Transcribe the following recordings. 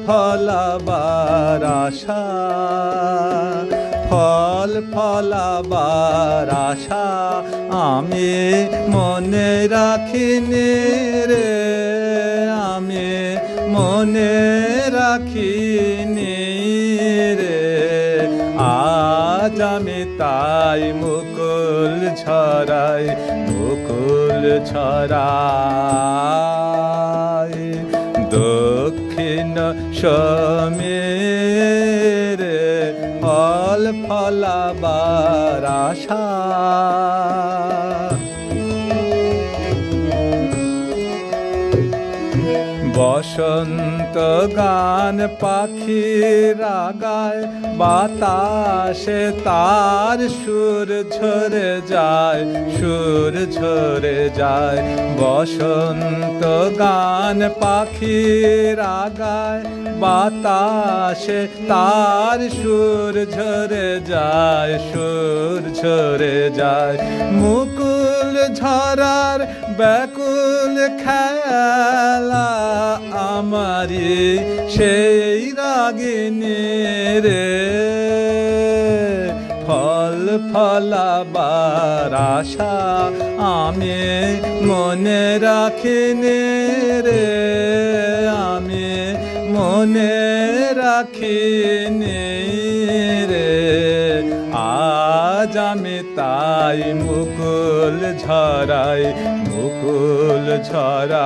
ফলাবার আশা, ফল ফলাবার আশা আমি মনে রাখিনি রে, আমি মনে রাখিনি রে। আজ আমি তাই মুকুল ছড়াই, মুকুল ছড়াই দক্ষিণ সমীরে ফল ফলাবার আশা। বসন্ত গান পাখিরা গায়, বাতাসে তার সুর ঝরে যায়, সুর ঝরে যায়। বসন্ত গান পাখিরা গায়, বাতাসে তার সুর ঝরে যায়, সুর ঝরে যায়। মুকুল ঝরার ব্যাকুল খেলা আমারি সেই রাগিনী রে, ফল ফলাবার আশা আমি মনে রাখিনি রে, আমি মনে রাখিনি রে। আজ আমি তাই মুকুল ঝরাই, মুকুল ঝরাই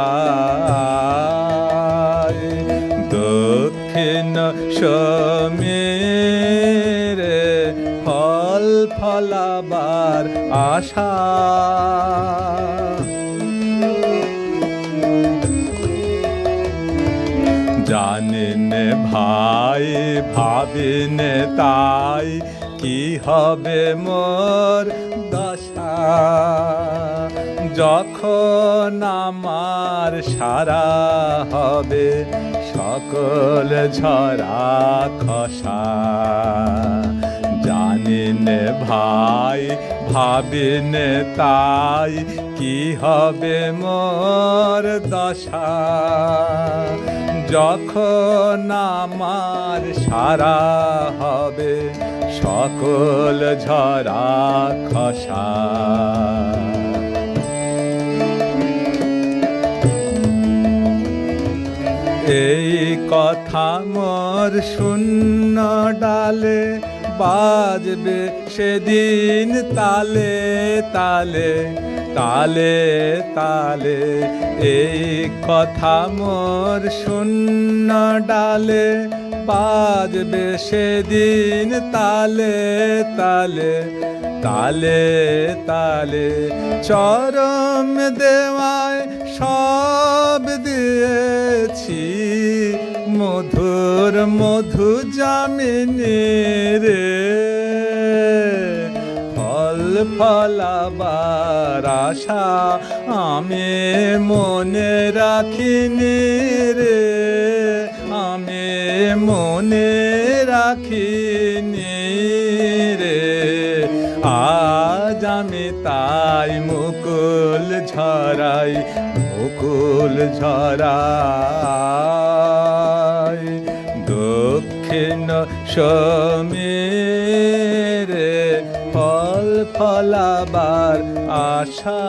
দক্ষিণ সমীরে ফল ফলাবার আশা। জানেন ভাই ভাবিনে তাই কি হবে মোর দশা, যখন আমার সারা হবে সকল ঝরা খসা। জানেন ভাই ভাবিনে তাই কি হবে মোর দশা, যখন আমার সারা হবে সকল ঝরা খসা। এই কথা মোর শূন্য ডালে বাজবে সেদিন তালে তালে, তালে তালে। এই কথা মোর শূন্য ডালে বাজবে সেদিন তালে তালে, তালে তালে। চরম দেওয়ায় সব দিয়েছি, মধুর মধু জামিনী রে, ফল ফলাবার আশা আমি মনে রাখিনি রে, আমি মনে রাখিনি রে। আজ আমি তাই মুকুল ঝরাই, মুকুল ঝরাই দক্ষিণ সমীরে ফল ফলাবার আশা।